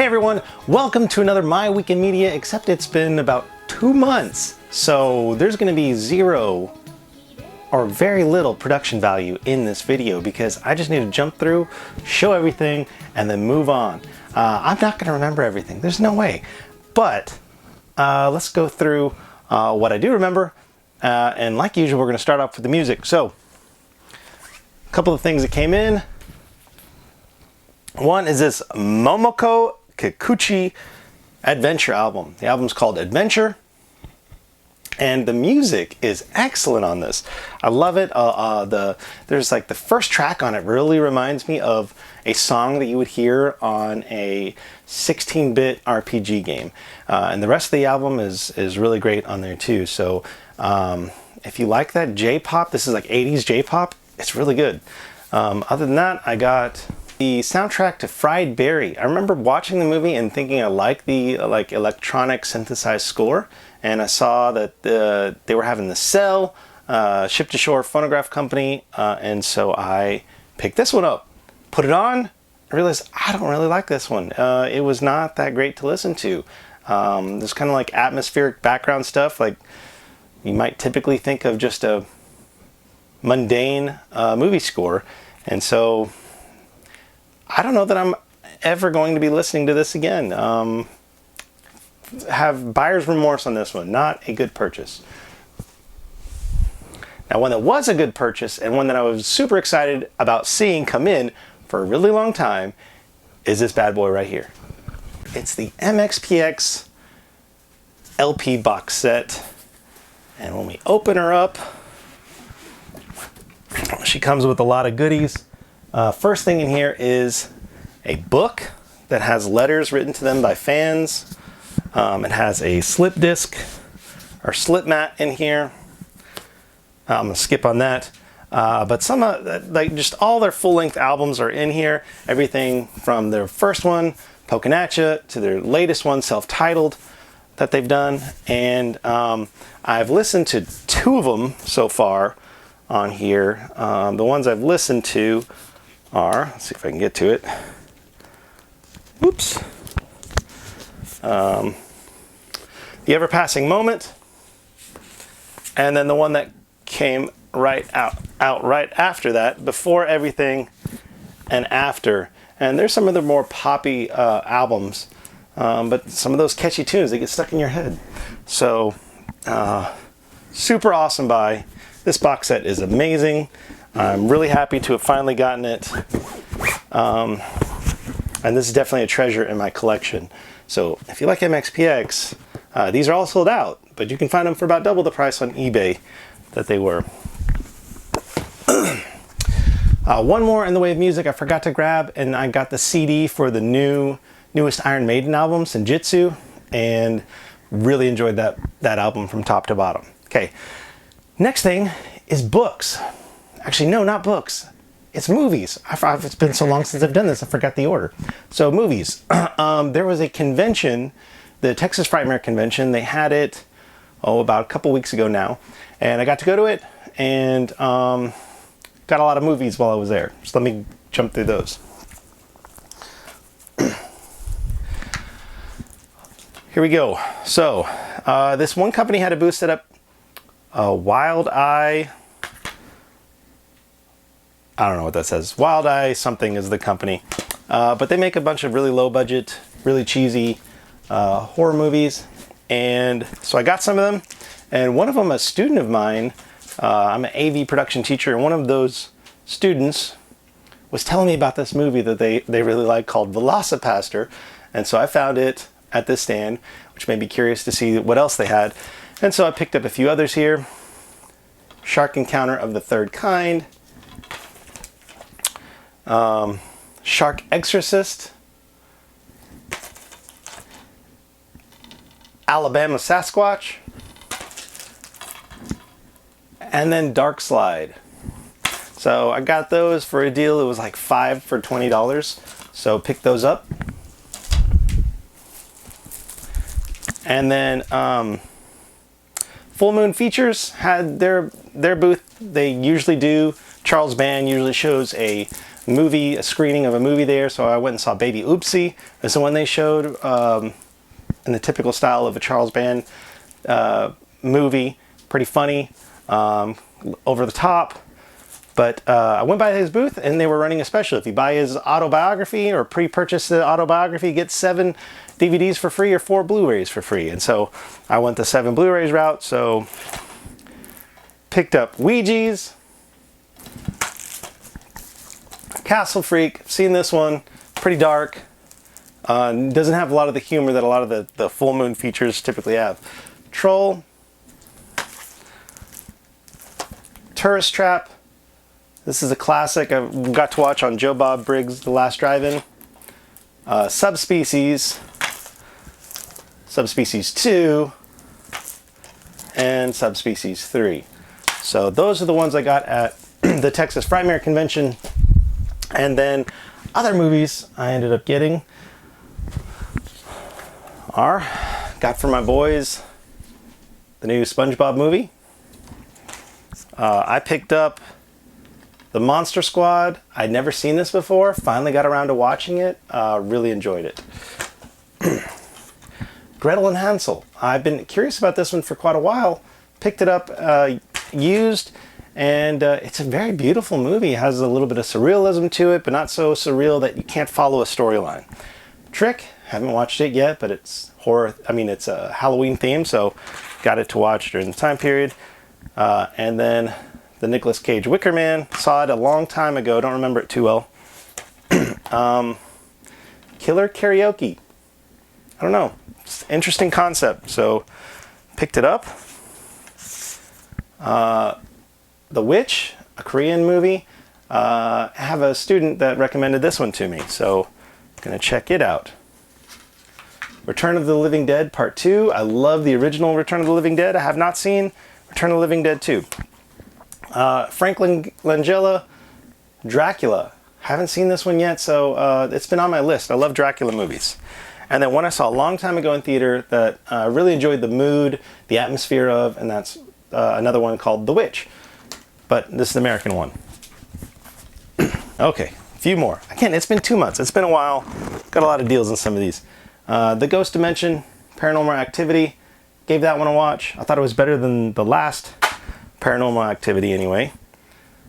everyone, welcome to another My Week in Media, except it's been about 2 months. So there's going to be zero or very little production value in this video because I just need to jump through, show everything, and then move on. I'm not going to remember everything. There's no way. But let's go through what I do remember. And like usual, we're going to start off with the music. So a couple of things that came in. One is this Momoko Kikuchi Adventure album. The album's called Adventure, and the music is excellent on this. I love it. There's like the first track on it really reminds me of a song that you would hear on a 16-bit RPG game, and the rest of the album is really great on there too. So if you like that J-pop, this is like 80s J-pop. It's really good. Other than that, I got the soundtrack to Fried Berry. I remember watching the movie and thinking I liked the electronic synthesized score, and I saw that they were having the Cell Ship to Shore phonograph company, and so I picked this one up, put it on, I realized I don't really like this one. It was not that great to listen to. There's kind of like atmospheric background stuff, like you might typically think of just a mundane movie score, and so I don't know that I'm ever going to be listening to this again. Have buyer's remorse on this one. Not a good purchase. Now, one that was a good purchase and one that I was super excited about seeing come in for a really long time is this bad boy right here. It's the MXPX LP box set. And when we open her up, she comes with a lot of goodies. First thing in here is a book that has letters written to them by fans. It has a slip disc or slip mat in here. I'm gonna skip on that. But some like just all their full-length albums are in here. Everything from their first one, Pokin' At Ya, to their latest one, self-titled, that they've done. And I've listened to 2 of them so far on here. The ones I've listened to are, let's see if I can get to it. Oops. The Ever Passing Moment, and then the one that came right out right after that, Before Everything and After. And there's some of the more poppy albums, but some of those catchy tunes, they get stuck in your head. So super awesome buy. This box set is amazing. I'm really happy to have finally gotten it. And this is definitely a treasure in my collection. So if you like MXPX, these are all sold out, but you can find them for about double the price on eBay that they were. One more in the way of music I forgot to grab, and I got the CD for the newest Iron Maiden album, Senjutsu, and really enjoyed that album from top to bottom. Okay, next thing is books. Actually, no, not books. It's movies. It's been so long since I've done this, I forgot the order. So movies. There was a convention, the Texas Frightmare Convention. They had it, about a couple weeks ago now. And I got to go to it and got a lot of movies while I was there. So let me jump through those. Here we go. So this one company had a booth set up, Wild Eye. I don't know what that says. Wild Eye something is the company. But they make a bunch of really low budget, really cheesy horror movies. And so I got some of them. And one of them, a student of mine, I'm an AV production teacher, and one of those students was telling me about this movie that they really like called Velocipaster. And so I found it at this stand, which made me curious to see what else they had. And so I picked up a few others here. Shark Encounter of the Third Kind. Shark Exorcist, Alabama Sasquatch, and then Dark Slide. So I got those for a deal. It was like 5 for $20. So pick those up. And then Full Moon Features had their booth. They usually do. Charles Band usually shows a a screening of a movie there, so I went and saw Baby Oopsie. It's the one they showed in the typical style of a Charles Band movie. Pretty funny, over the top. But I went by his booth and they were running a special. If you buy his autobiography or pre-purchase the autobiography, you get 7 DVDs for free or 4 Blu-rays for free. And so I went the 7 Blu-rays route. So picked up Ouija's, Castle Freak. Seen this one, pretty dark. Doesn't have a lot of the humor that a lot of the full moon features typically have. Troll, Tourist Trap. This is a classic I got to watch on Joe Bob Briggs' The Last Drive-In. Subspecies, Subspecies 2, and Subspecies 3. So those are the ones I got at the Texas Frightmare Convention. And then other movies I ended up getting got for my boys the new SpongeBob movie. I picked up The Monster Squad. I'd never seen this before. Finally got around to watching it. Really enjoyed it. Gretel and Hansel. I've been curious about this one for quite a while. Picked it up used, and it's a very beautiful movie. It has a little bit of surrealism to it, but not so surreal that you can't follow a storyline. Trick. Haven't watched it yet, but it's horror. I mean, it's a Halloween theme, so got it to watch during the time period. And then the Nicolas Cage Wicker Man. Saw it a long time ago. Don't remember it too well. Killer Karaoke. I don't know. It's an interesting concept. So picked it up. The Witch, a Korean movie. I have a student that recommended this one to me, so I'm going to check it out. Return of the Living Dead Part 2. I love the original Return of the Living Dead. I have not seen Return of the Living Dead 2. Frank Langella, Dracula. Haven't seen this one yet, so it's been on my list. I love Dracula movies. And then one I saw a long time ago in theater that I really enjoyed the mood, the atmosphere of, and that's another one called The Witch. But this is the American one. Okay, a few more. Again, it's been 2 months. It's been a while. Got a lot of deals on some of these. The Ghost Dimension, Paranormal Activity. Gave that one a watch. I thought it was better than the last Paranormal Activity anyway.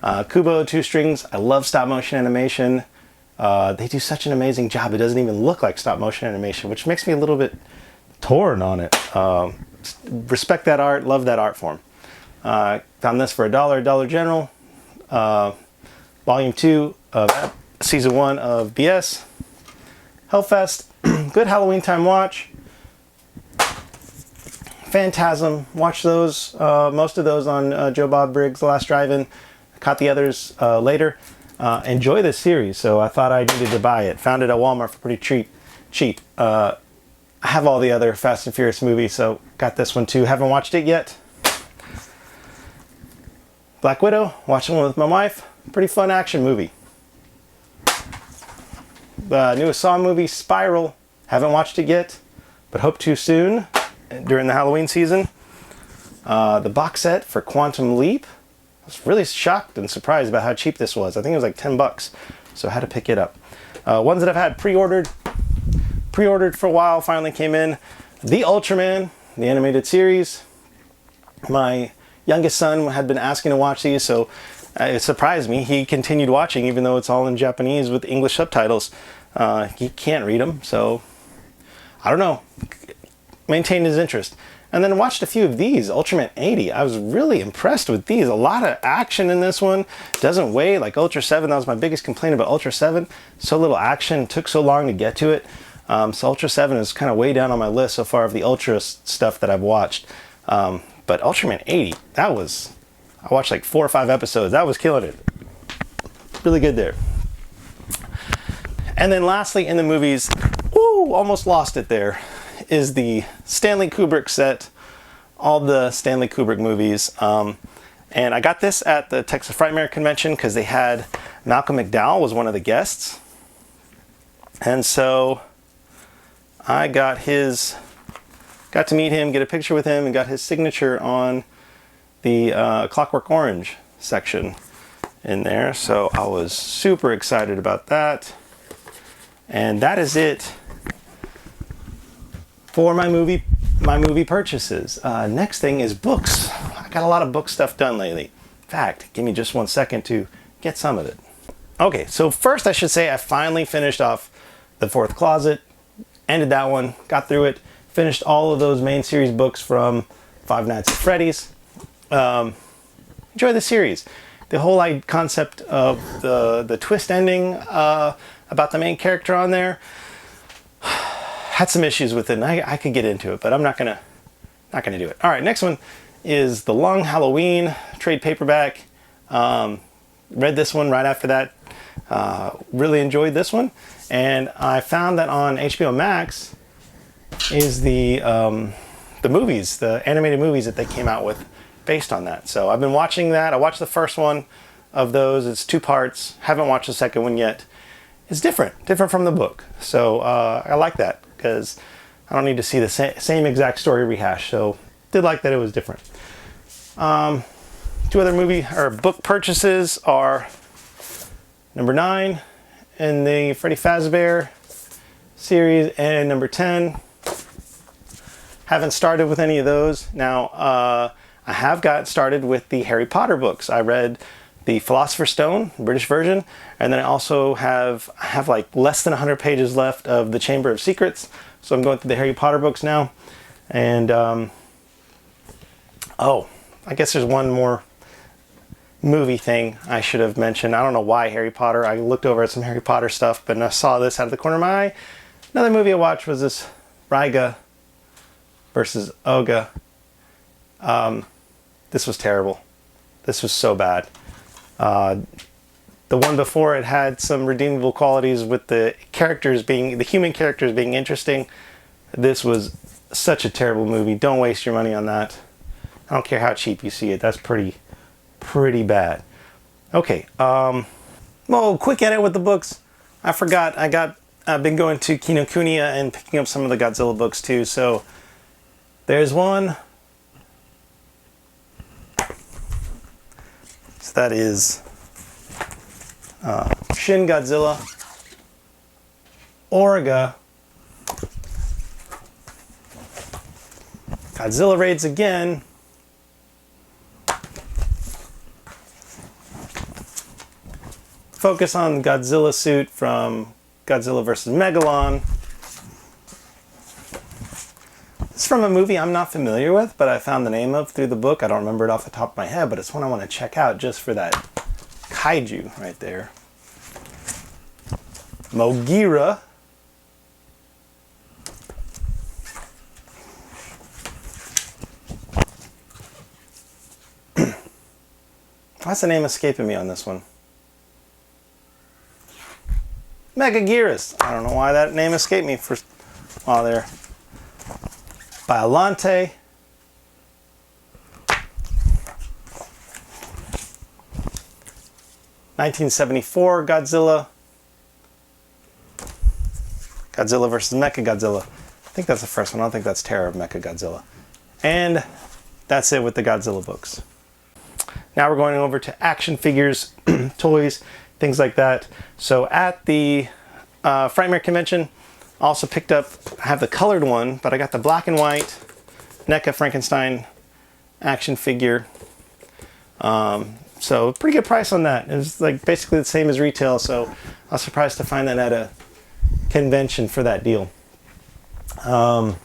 Kubo 2 Strings. I love stop motion animation. They do such an amazing job. It doesn't even look like stop motion animation, which makes me a little bit torn on it. Respect that art. Love that art form. Found this for $1 Dollar General. Volume 2 of Season 1 of BS. Hellfest. Good Halloween time watch. Phantasm. Watch those. Most of those on Joe Bob Briggs' The Last Drive-In. Caught the others later. Enjoy this series, so I thought I needed to buy it. Found it at Walmart for pretty cheap. I have all the other Fast and Furious movies, so got this one too. Haven't watched it yet. Black Widow. Watching one with my wife. Pretty fun action movie. The newest Saw movie, Spiral. Haven't watched it yet, but hope to soon during the Halloween season. The box set for Quantum Leap. I was really shocked and surprised about how cheap this was. I think it was like $10, so I had to pick it up. Ones that I've had pre-ordered for a while, finally came in. The Ultraman, the animated series. My youngest son had been asking to watch these, so it surprised me. He continued watching, even though it's all in Japanese with English subtitles. He can't read them, so I don't know. Maintained his interest. And then watched a few of these. Ultraman 80. I was really impressed with these. A lot of action in this one. Doesn't weigh like Ultra 7. That was my biggest complaint about Ultra 7. So little action. Took so long to get to it. So Ultra 7 is kind of way down on my list so far of the Ultra stuff that I've watched. But Ultraman 80, I watched like 4 or 5 episodes. That was killing it. Really good there. And then lastly in the movies, almost lost it there, is the Stanley Kubrick set. All the Stanley Kubrick movies. And I got this at the Texas Frightmare Convention because they had Malcolm McDowell was one of the guests. And so I got to meet him, get a picture with him, and got his signature on the Clockwork Orange section. in there. So I was super excited about that. And that is it for my movie purchases. Next thing is books. I got a lot of book stuff done lately. In fact, give me just 1 second to get some of it. Okay, so first I should say I finally finished off The Fourth Closet. Ended that one, got through it, finished all of those main series books from Five Nights at Freddy's. Enjoy the series. The whole concept of the twist ending about the main character on there, had some issues with it, and I could get into it, but I'm not gonna do it. All right, next one is The Long Halloween trade paperback. Read this one right after that. Really enjoyed this one, and I found that on HBO Max is the movies, the animated movies that they came out with based on that. So I've been watching that. I watched the first one of those. It's 2 parts. Haven't watched the second one yet. It's different from the book. So I like that because I don't need to see the same exact story rehashed. So did like that it was different. 2 other book purchases are number 9 in the Freddy Fazbear series and number 10. Haven't started with any of those. Now, I have got started with the Harry Potter books. I read the Philosopher's Stone, British version, and then I also have like less than 100 pages left of the Chamber of Secrets. So I'm going through the Harry Potter books now. And, oh, I guess there's one more movie thing I should have mentioned. I don't know why Harry Potter. I looked over at some Harry Potter stuff, but I saw this out of the corner of my eye. Another movie I watched was this Ryga versus Oga. This was terrible. This was so bad. The one before it had some redeemable qualities with the human characters being interesting. This was such a terrible movie. Don't waste your money on that. I don't care how cheap you see it. That's pretty bad. Okay. Well, quick edit with the books. I forgot. I've been going to Kinokuniya and picking up some of the Godzilla books too. So there's one. So that is Shin Godzilla, Orga, Godzilla Raids Again, focus on Godzilla suit from Godzilla vs. Megalon. It's from a movie I'm not familiar with, but I found the name of through the book. I don't remember it off the top of my head, but it's one I want to check out just for that kaiju right there. Mogira. Why's the name escaping me on this one? Megaguirus. I don't know why that name escaped me for a while there. Biolante. (1974) Godzilla. Godzilla vs. Mechagodzilla. I think that's the first one. I don't think that's Terror of Mechagodzilla. And that's it with the Godzilla books. Now we're going over to action figures, toys, things like that. So at the Frightmare Convention, I also picked up, I have the colored one, but I got the black and white NECA Frankenstein action figure. So pretty good price on that. It was like basically the same as retail, so I was surprised to find that at a convention for that deal. Found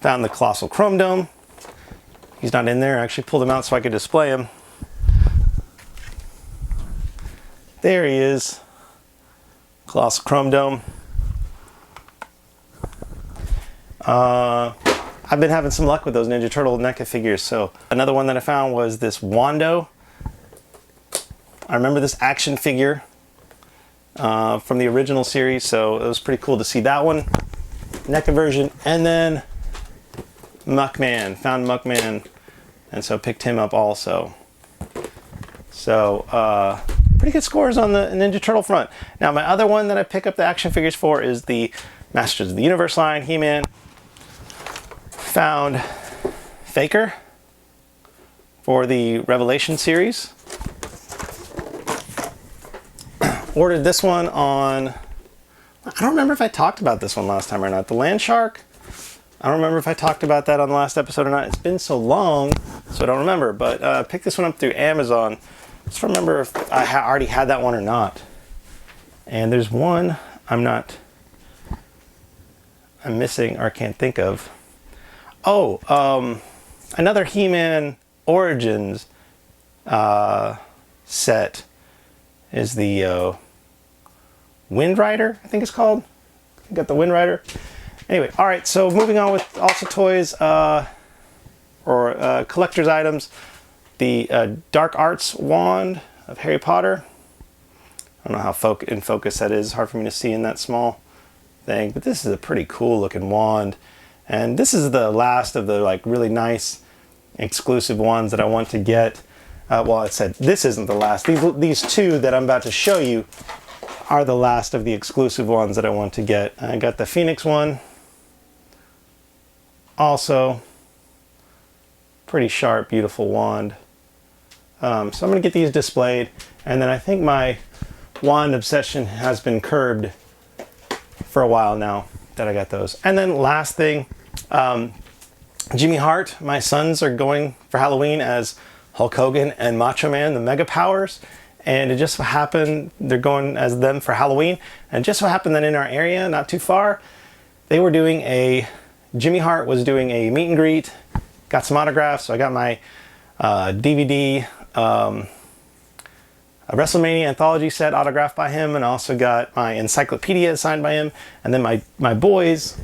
the Colossal Chrome Dome. He's not in there. I actually pulled him out so I could display him. There he is. Colossal Chrome Dome. I've been having some luck with those Ninja Turtle NECA figures. So another one that I found was this Wando. I remember this action figure from the original series, so it was pretty cool to see that one. NECA version. And then Muckman. Found Muckman, and so picked him up also. So pretty good scores on the Ninja Turtle front. Now my other one that I pick up the action figures for is the Masters of the Universe line, He-Man. Found Faker for the Revelation series. ordered this one on, I don't remember if I talked about this one last time or not. The land shark. I don't remember if I talked about that on the last episode or not. It's been so long, so I don't remember. But picked this one up through Amazon. Just don't remember if I already had that one or not. And there's one I'm missing or can't think of. Oh, another He-Man Origins set is the Wind Rider, I think it's called. I got the Wind Rider. Anyway, all right, so moving on with also toys or collector's items. The Dark Arts wand of Harry Potter. I don't know how in focus that is. Hard for me to see in that small thing. But this is a pretty cool looking wand. And this is the last of the like really nice exclusive ones that I want to get. Well, I said this isn't the last. These two that I'm about to show you are the last of the exclusive ones that I want to get. I got the Phoenix one. Also, pretty sharp, beautiful wand. So I'm going to get these displayed. And then I think my wand obsession has been curbed for a while now that I got those. And then last thing, Jimmy Hart, my sons are going for Halloween as Hulk Hogan and Macho Man, the Mega Powers. And it just so happened they're going as them for Halloween. And it just so happened that in our area, not too far, they were doing Jimmy Hart was doing a meet and greet, got some autographs. So I got my DVD, a WrestleMania anthology set autographed by him, and also got my encyclopedia signed by him. And then my boys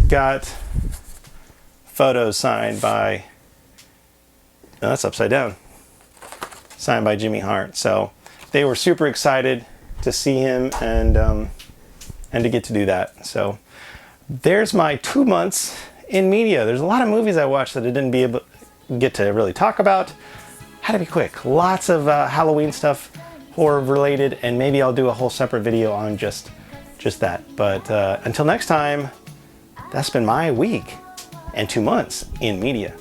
got photos signed by, no, that's upside down, signed by Jimmy Hart. So they were super excited to see him and to get to do that. So there's my 2 months in media. There's a lot of movies I watched that I didn't get to really talk about. Had to be quick. Lots of Halloween stuff, horror related, and maybe I'll do a whole separate video on just that. But until next time, that's been my week and 2 months in media.